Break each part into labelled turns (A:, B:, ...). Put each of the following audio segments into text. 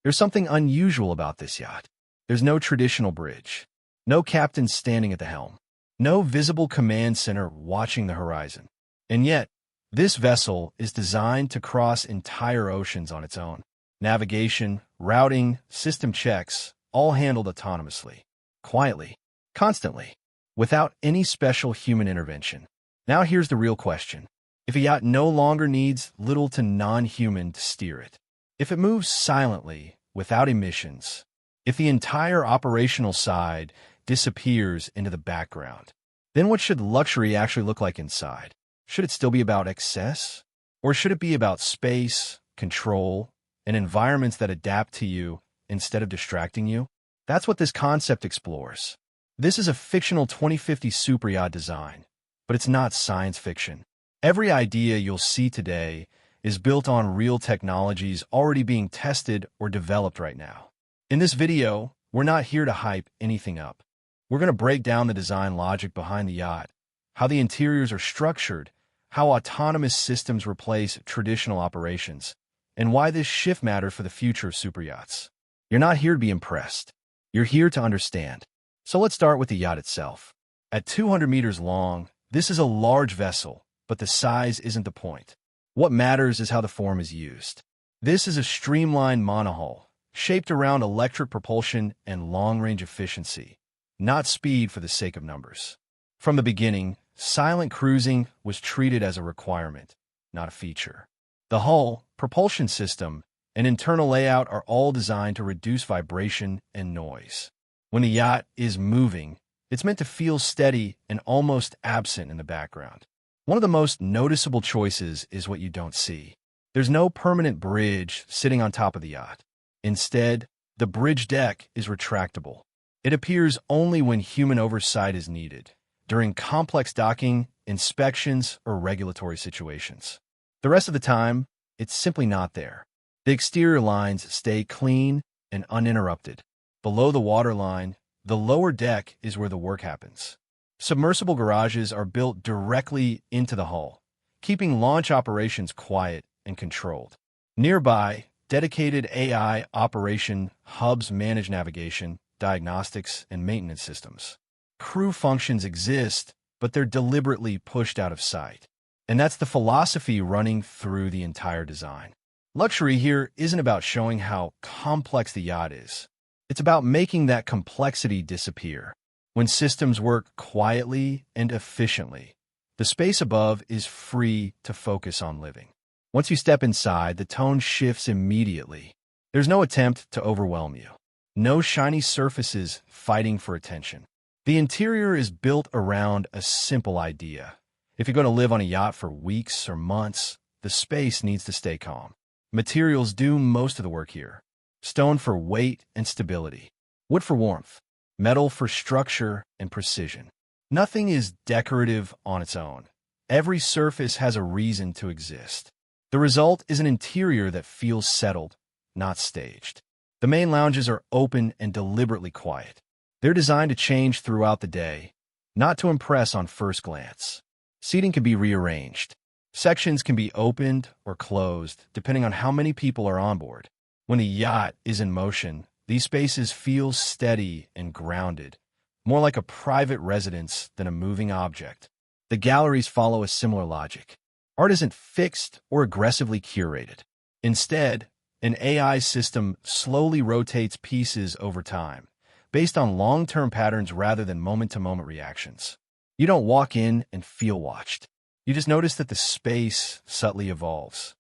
A: There's something unusual about this yacht. There's no traditional bridge, no captain standing at the helm, no visible command center watching the horizon. And yet, this vessel is designed to cross entire oceans on its own. Navigation, routing, system checks, all handled autonomously, quietly, constantly, without any special human intervention. Now here's the real question. If a yacht no longer needs little to non-human to steer it, if it moves silently, without emissions, if the entire operational side disappears into the background, then what should luxury actually look like inside? Should it still be about excess? Or should it be about space, control, and environments that adapt to you instead of distracting you? That's what this concept explores. This is a fictional 2050 superyacht design, but it's not science fiction. Every idea you'll see today is built on real technologies already being tested or developed right now. In this video, we're not here to hype anything up. We're going to break down the design logic behind the yacht, how the interiors are structured, how autonomous systems replace traditional operations, and why this shift matters for the future of superyachts. You're not here to be impressed. You're here to understand. So let's start with the yacht itself. At 200 meters long, this is a large vessel, but the size isn't the point. What matters is how the form is used. This is a streamlined monohull, shaped around electric propulsion and long-range efficiency, not speed for the sake of numbers. From the beginning, silent cruising was treated as a requirement, not a feature. The hull, propulsion system, and internal layout are all designed to reduce vibration and noise. When the yacht is moving, it's meant to feel steady and almost absent in the background. One of the most noticeable choices is what you don't see. There's no permanent bridge sitting on top of the yacht. Instead, the bridge deck is retractable. It appears only when human oversight is needed, during complex docking, inspections, or regulatory situations. The rest of the time, it's simply not there. The exterior lines stay clean and uninterrupted. Below the waterline, the lower deck is where the work happens. Submersible garages are built directly into the hull, keeping launch operations quiet and controlled. Nearby, dedicated AI operation hubs manage navigation, diagnostics, and maintenance systems. Crew functions exist, but they're deliberately pushed out of sight. And that's the philosophy running through the entire design. Luxury here isn't about showing how complex the yacht is. It's about making that complexity disappear. When systems work quietly and efficiently, the space above is free to focus on living. Once you step inside, the tone shifts immediately. There's no attempt to overwhelm you. No shiny surfaces fighting for attention. The interior is built around a simple idea. If you're going to live on a yacht for weeks or months, the space needs to stay calm. Materials do most of the work here. Stone for weight and stability. Wood for warmth. Metal for structure and precision. Nothing is decorative on its own. Every surface has a reason to exist. The result is an interior that feels settled, not staged. The main lounges are open and deliberately quiet. They're designed to change throughout the day, not to impress on first glance. Seating can be rearranged. Sections can be opened or closed, depending on how many people are on board. When the yacht is in motion, these spaces feel steady and grounded, more like a private residence than a moving object. The galleries follow a similar logic. Art isn't fixed or aggressively curated. Instead, an AI system slowly rotates pieces over time, based on long-term patterns rather than moment-to-moment reactions. You don't walk in and feel watched. You just notice that the space subtly evolves.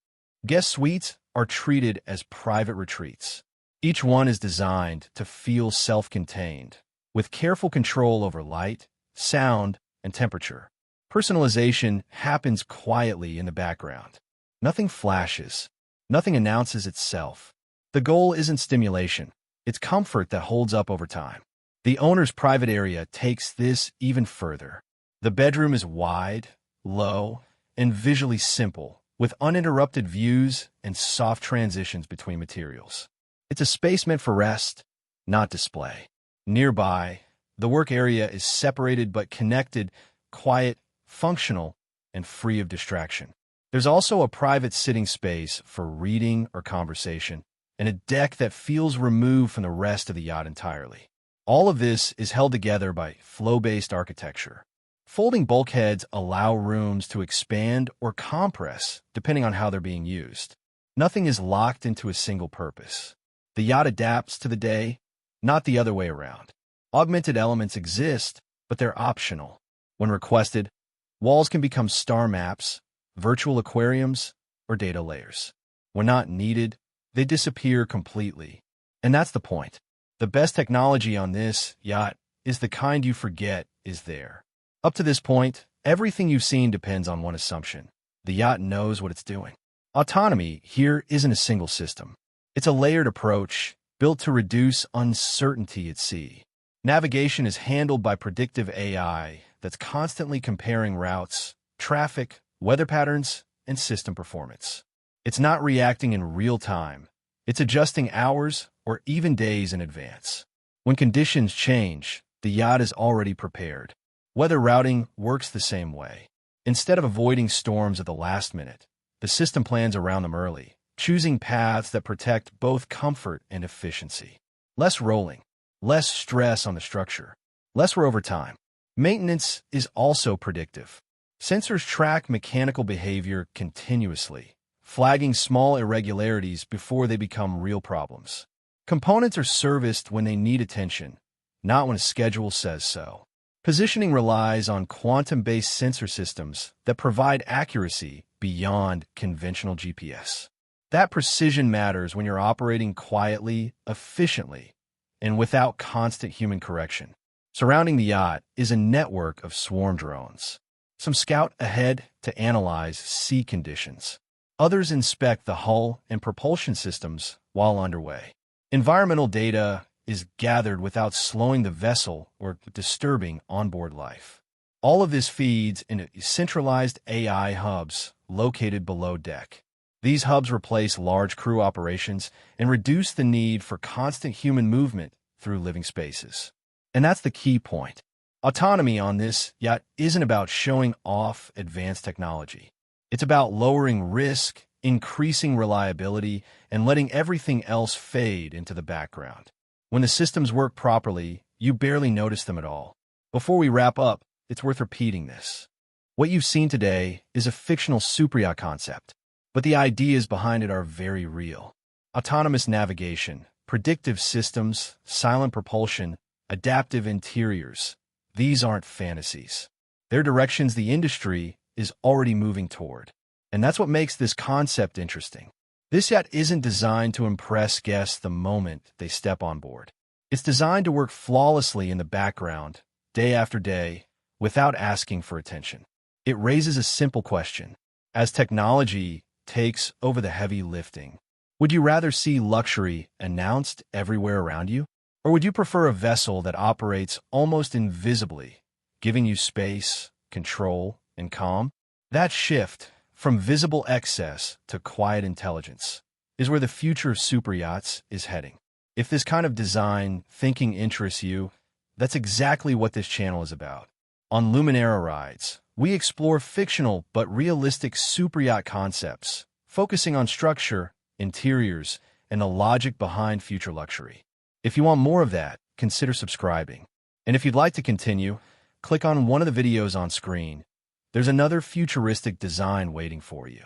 A: Guest suites are treated as private retreats. Each one is designed to feel self-contained, with careful control over light, sound, and temperature. Personalization happens quietly in the background. Nothing flashes. Nothing announces itself. The goal isn't stimulation. It's comfort that holds up over time. The owner's private area takes this even further. The bedroom is wide, low, and visually simple, with uninterrupted views and soft transitions between materials. It's a space meant for rest, not display. Nearby, the work area is separated but connected, quiet, functional, and free of distraction. There's also a private sitting space for reading or conversation, and a deck that feels removed from the rest of the yacht entirely. All of this is held together by flow-based architecture. Folding bulkheads allow rooms to expand or compress depending on how they're being used. Nothing is locked into a single purpose. The yacht adapts to the day, not the other way around. Augmented elements exist, but they're optional. When requested, walls can become star maps, virtual aquariums, or data layers. When not needed, they disappear completely. And that's the point. The best technology on this yacht is the kind you forget is there. Up to this point, everything you've seen depends on one assumption. The yacht knows what it's doing. Autonomy here isn't a single system. It's a layered approach built to reduce uncertainty at sea. Navigation is handled by predictive AI that's constantly comparing routes, traffic, weather patterns, and system performance. It's not reacting in real time. It's adjusting hours or even days in advance. When conditions change, the yacht is already prepared. Weather routing works the same way. Instead of avoiding storms at the last minute, the system plans around them early, choosing paths that protect both comfort and efficiency. Less rolling, less stress on the structure, less overtime. Maintenance is also predictive. Sensors track mechanical behavior continuously, flagging small irregularities before they become real problems. Components are serviced when they need attention, not when a schedule says so. Positioning relies on quantum-based sensor systems that provide accuracy beyond conventional GPS. That precision matters when you're operating quietly, efficiently, and without constant human correction. Surrounding the yacht is a network of swarm drones. Some scout ahead to analyze sea conditions. Others inspect the hull and propulsion systems while underway. Environmental data is gathered without slowing the vessel or disturbing onboard life. All of this feeds into centralized AI hubs located below deck. These hubs replace large crew operations and reduce the need for constant human movement through living spaces. And that's the key point. Autonomy on this yacht isn't about showing off advanced technology. It's about lowering risk, increasing reliability, and letting everything else fade into the background. When the systems work properly, you barely notice them at all. Before we wrap up, it's worth repeating this. What you've seen today is a fictional superyacht concept, but the ideas behind it are very real. Autonomous navigation, predictive systems, silent propulsion, adaptive interiors. These aren't fantasies. They're directions the industry is already moving toward. And that's what makes this concept interesting. This yacht isn't designed to impress guests the moment they step on board. It's designed to work flawlessly in the background, day after day, without asking for attention. It raises a simple question. As technology takes over the heavy lifting, would you rather see luxury announced everywhere around you? Or would you prefer a vessel that operates almost invisibly, giving you space, control, and calm? That shift from visible excess to quiet intelligence is where the future of superyachts is heading. If this kind of design thinking interests you, that's exactly what this channel is about. On Luminera Rides, we explore fictional but realistic superyacht concepts, focusing on structure, interiors, and the logic behind future luxury. If you want more of that, consider subscribing. And if you'd like to continue, click on one of the videos on screen. There's another futuristic design waiting for you.